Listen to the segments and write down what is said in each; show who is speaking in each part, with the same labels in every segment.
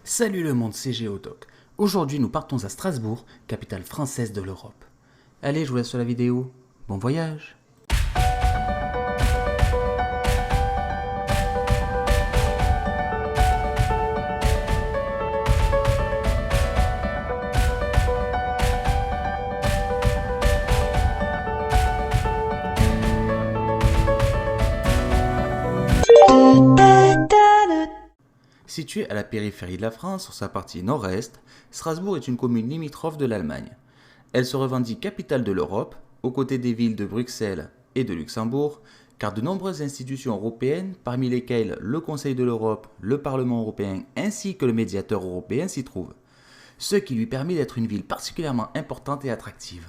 Speaker 1: Salut le monde, c'est Géodoc. Aujourd'hui nous partons à Strasbourg, capitale française de l'Europe. Allez, je vous laisse sur la vidéo. Bon voyage. Située à la périphérie de la France, sur sa partie nord-est, Strasbourg est une commune limitrophe de l'Allemagne. Elle se revendique capitale de l'Europe, aux côtés des villes de Bruxelles et de Luxembourg, car de nombreuses institutions européennes, parmi lesquelles le Conseil de l'Europe, le Parlement européen ainsi que le médiateur européen s'y trouvent, ce qui lui permet d'être une ville particulièrement importante et attractive.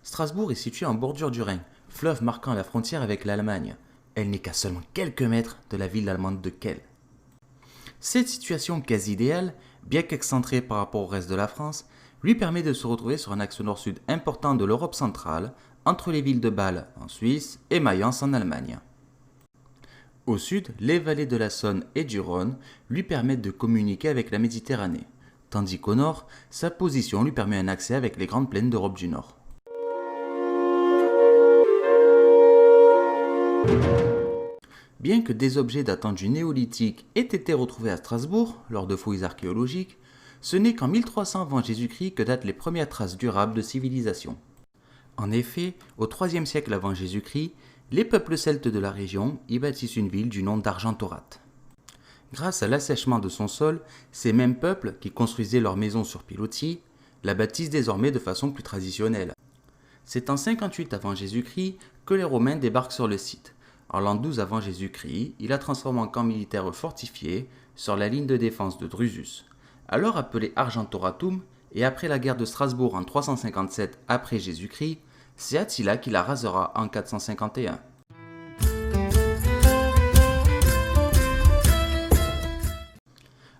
Speaker 1: Strasbourg est située en bordure du Rhin, fleuve marquant la frontière avec l'Allemagne. Elle n'est qu'à seulement quelques mètres de la ville allemande de Kehl. Cette situation quasi idéale, bien qu'excentrée par rapport au reste de la France, lui permet de se retrouver sur un axe nord-sud important de l'Europe centrale, entre les villes de Bâle en Suisse et Mayence en Allemagne. Au sud, les vallées de la Saône et du Rhône lui permettent de communiquer avec la Méditerranée, tandis qu'au nord, sa position lui permet un accès avec les grandes plaines d'Europe du Nord. Bien que des objets datant du néolithique aient été retrouvés à Strasbourg lors de fouilles archéologiques, ce n'est qu'en 1300 avant Jésus-Christ que datent les premières traces durables de civilisation. En effet, au IIIe siècle avant Jésus-Christ, les peuples celtes de la région y bâtissent une ville du nom d'Argentorate. Grâce à l'assèchement de son sol, ces mêmes peuples, qui construisaient leurs maisons sur pilotis, la bâtissent désormais de façon plus traditionnelle. C'est en 58 avant Jésus-Christ que les Romains débarquent sur le site. En l'an 12 avant Jésus-Christ, il la transforme en camp militaire fortifié sur la ligne de défense de Drusus, alors appelé Argentoratum, et après la guerre de Strasbourg en 357 après Jésus-Christ, c'est Attila qui la rasera en 451.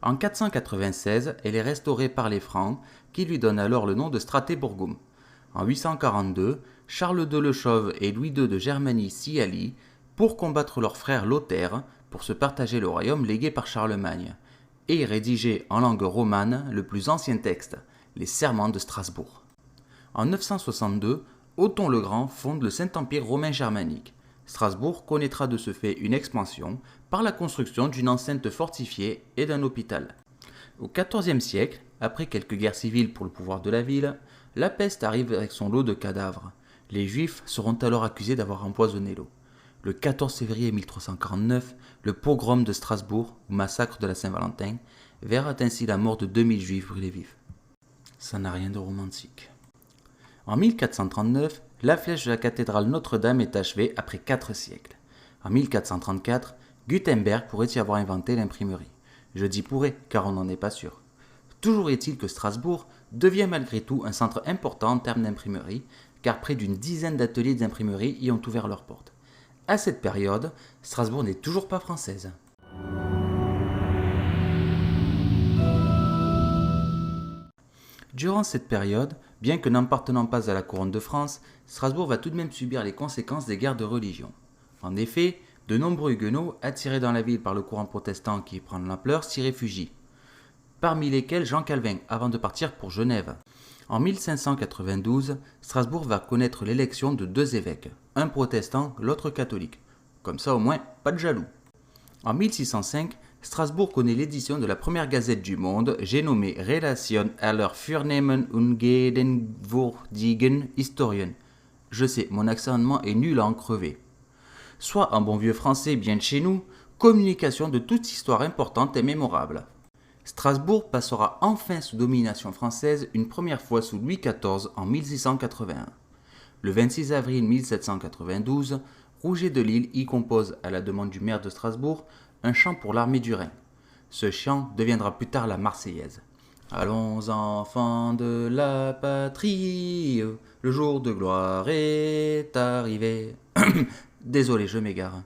Speaker 1: En 496, elle est restaurée par les Francs, qui lui donnent alors le nom de Stratébourgum. En 842, Charles II le Chauve et Louis II de Germanie s'y allient pour combattre leur frère Lothaire pour se partager le royaume légué par Charlemagne, et rédiger en langue romane le plus ancien texte, les Serments de Strasbourg. En 962, Othon le Grand fonde le Saint-Empire romain germanique. Strasbourg connaîtra de ce fait une expansion par la construction d'une enceinte fortifiée et d'un hôpital. Au XIVe siècle, après quelques guerres civiles pour le pouvoir de la ville, la peste arrive avec son lot de cadavres. Les Juifs seront alors accusés d'avoir empoisonné l'eau. Le 14 février 1349, le pogrom de Strasbourg, ou massacre de la Saint-Valentin, verra ainsi la mort de 2000 Juifs brûlés vifs. Ça n'a rien de romantique. En 1439, la flèche de la cathédrale Notre-Dame est achevée après 4 siècles. En 1434, Gutenberg pourrait y avoir inventé l'imprimerie. Je dis pourrait, car on n'en est pas sûr. Toujours est-il que Strasbourg devient malgré tout un centre important en termes d'imprimerie, car près d'une dizaine d'ateliers d'imprimerie y ont ouvert leurs portes. À cette période, Strasbourg n'est toujours pas française. Durant cette période, bien que n'appartenant pas à la couronne de France, Strasbourg va tout de même subir les conséquences des guerres de religion. En effet, de nombreux huguenots, attirés dans la ville par le courant protestant qui prend de l'ampleur, s'y réfugient, parmi lesquels Jean Calvin, avant de partir pour Genève. En 1592, Strasbourg va connaître l'élection de 2 évêques, un protestant, l'autre catholique. Comme ça au moins, pas de jaloux. En 1605, Strasbourg connaît l'édition de la première gazette du monde, j'ai nommé Relation aller Vornehmen und Gedenkwürdigen Historien. Je sais, mon accent allemand est nul à en crever. Soit en bon vieux français bien de chez nous, communication de toute histoire importante et mémorable. Strasbourg passera enfin sous domination française une première fois sous Louis XIV en 1681. Le 26 avril 1792, Rouget de Lille y compose, à la demande du maire de Strasbourg, un chant pour l'armée du Rhin. Ce chant deviendra plus tard la Marseillaise. Allons enfants de la patrie, le jour de gloire est arrivé. Désolé, je m'égare.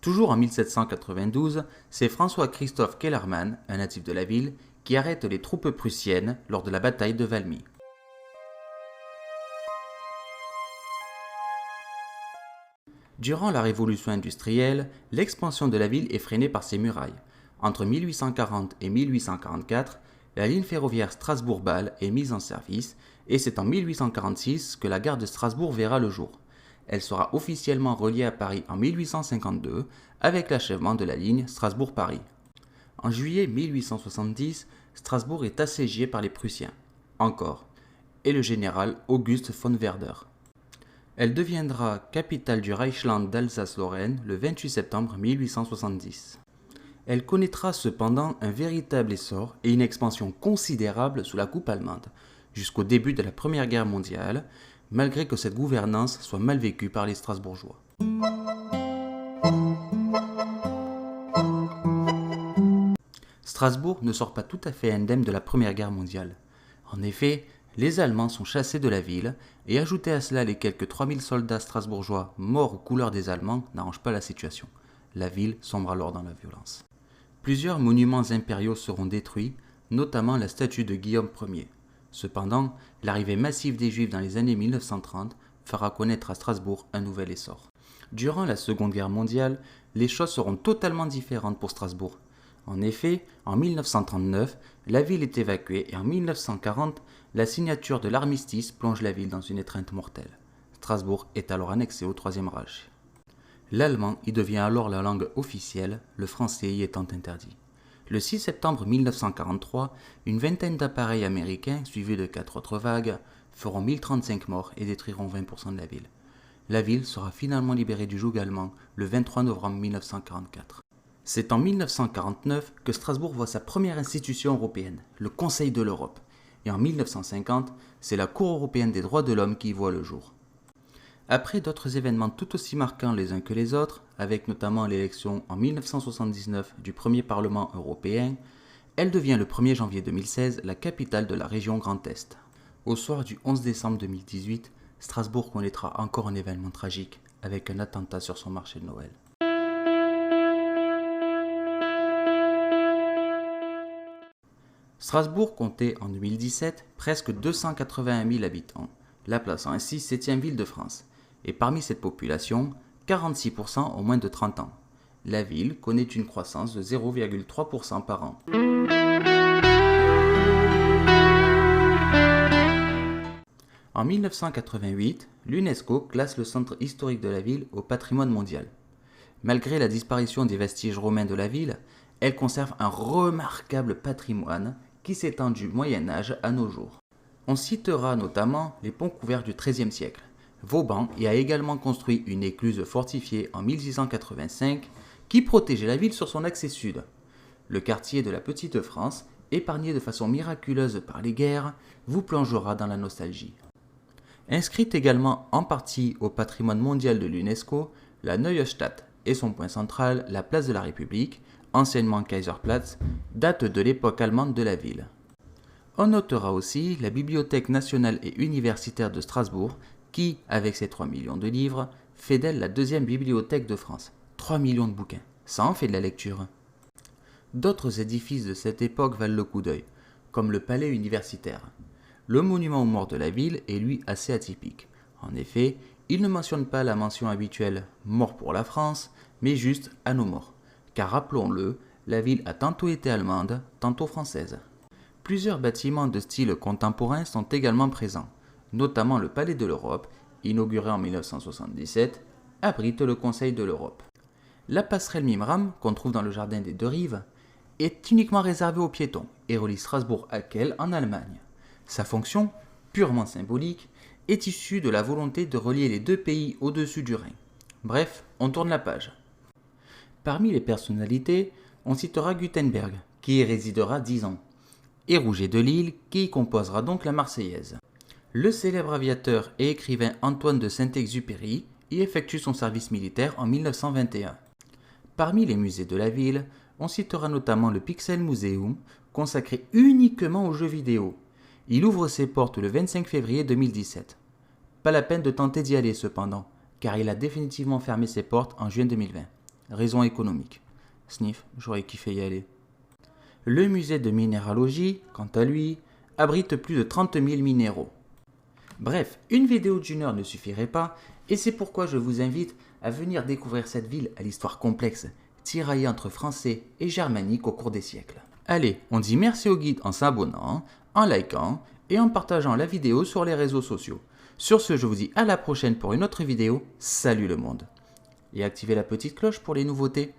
Speaker 1: Toujours en 1792, c'est François-Christophe Kellermann, un natif de la ville, qui arrête les troupes prussiennes lors de la bataille de Valmy. Durant la révolution industrielle, l'expansion de la ville est freinée par ses murailles. Entre 1840 et 1844, la ligne ferroviaire Strasbourg-Bâle est mise en service et c'est en 1846 que la gare de Strasbourg verra le jour. Elle sera officiellement reliée à Paris en 1852 avec l'achèvement de la ligne Strasbourg-Paris. En juillet 1870, Strasbourg est assiégée par les Prussiens, encore, et le général Auguste von Werder. Elle deviendra capitale du Reichsland d'Alsace-Lorraine le 28 septembre 1870. Elle connaîtra cependant un véritable essor et une expansion considérable sous la coupe allemande, jusqu'au début de la Première Guerre mondiale, malgré que cette gouvernance soit mal vécue par les Strasbourgeois. Strasbourg ne sort pas tout à fait indemne de la Première Guerre mondiale. En effet, les Allemands sont chassés de la ville, et ajouter à cela les quelques 3000 soldats strasbourgeois morts aux couleurs des Allemands n'arrange pas la situation. La ville sombre alors dans la violence. Plusieurs monuments impériaux seront détruits, notamment la statue de Guillaume Ier. Cependant, l'arrivée massive des Juifs dans les années 1930 fera connaître à Strasbourg un nouvel essor. Durant la Seconde Guerre mondiale, les choses seront totalement différentes pour Strasbourg. En effet, en 1939, la ville est évacuée et en 1940, la signature de l'armistice plonge la ville dans une étreinte mortelle. Strasbourg est alors annexée au Troisième Reich. L'allemand y devient alors la langue officielle, le français y étant interdit. Le 6 septembre 1943, une vingtaine d'appareils américains, suivis de 4 autres vagues, feront 1035 morts et détruiront 20% de la ville. La ville sera finalement libérée du joug allemand le 23 novembre 1944. C'est en 1949 que Strasbourg voit sa première institution européenne, le Conseil de l'Europe. Et en 1950, c'est la Cour européenne des droits de l'homme qui y voit le jour. Après d'autres événements tout aussi marquants les uns que les autres, avec notamment l'élection en 1979 du premier Parlement européen, elle devient le 1er janvier 2016 la capitale de la région Grand Est. Au soir du 11 décembre 2018, Strasbourg connaîtra encore un événement tragique, avec un attentat sur son marché de Noël. Strasbourg comptait en 2017 presque 281 000 habitants, la plaçant ainsi 7e ville de France. Et parmi cette population, 46% ont moins de 30 ans. La ville connaît une croissance de 0,3% par an. En 1988, l'UNESCO classe le centre historique de la ville au patrimoine mondial. Malgré la disparition des vestiges romains de la ville, elle conserve un remarquable patrimoine qui s'étend du Moyen Âge à nos jours. On citera notamment les ponts couverts du XIIIe siècle. Vauban y a également construit une écluse fortifiée en 1685 qui protégeait la ville sur son accès sud. Le quartier de la Petite France, épargné de façon miraculeuse par les guerres, vous plongera dans la nostalgie. Inscrite également en partie au patrimoine mondial de l'UNESCO, la Neue Stadt et son point central, la place de la République, anciennement Kaiserplatz, date de l'époque allemande de la ville. On notera aussi la Bibliothèque nationale et universitaire de Strasbourg, qui, avec ses 3 millions de livres, fait d'elle la deuxième bibliothèque de France. 3 millions de bouquins, ça en fait de la lecture. D'autres édifices de cette époque valent le coup d'œil, comme le palais universitaire. Le monument aux morts de la ville est lui assez atypique. En effet, il ne mentionne pas la mention habituelle « mort pour la France », mais juste « à nos morts ». Car rappelons-le, la ville a tantôt été allemande, tantôt française. Plusieurs bâtiments de style contemporain sont également présents, notamment le Palais de l'Europe, inauguré en 1977, abrite le Conseil de l'Europe. La passerelle Mimram, qu'on trouve dans le jardin des Deux Rives, est uniquement réservée aux piétons et relie Strasbourg à Kehl en Allemagne. Sa fonction, purement symbolique, est issue de la volonté de relier les deux pays au-dessus du Rhin. Bref, on tourne la page. Parmi les personnalités, on citera Gutenberg, qui y résidera 10 ans, et Rouget de Lille, qui y composera donc la Marseillaise. Le célèbre aviateur et écrivain Antoine de Saint-Exupéry y effectue son service militaire en 1921. Parmi les musées de la ville, on citera notamment le Pixel Museum, consacré uniquement aux jeux vidéo. Il ouvre ses portes le 25 février 2017. Pas la peine de tenter d'y aller cependant, car il a définitivement fermé ses portes en juin 2020. Raison économique. Sniff, j'aurais kiffé y aller. Le musée de minéralogie, quant à lui, abrite plus de 30 000 minéraux. Bref, une vidéo d'1 heure ne suffirait pas, et c'est pourquoi je vous invite à venir découvrir cette ville à l'histoire complexe, tiraillée entre français et germanique au cours des siècles. Allez, on dit merci au guide en s'abonnant, en likant et en partageant la vidéo sur les réseaux sociaux. Sur ce, je vous dis à la prochaine pour une autre vidéo. Salut le monde! Et activez la petite cloche pour les nouveautés.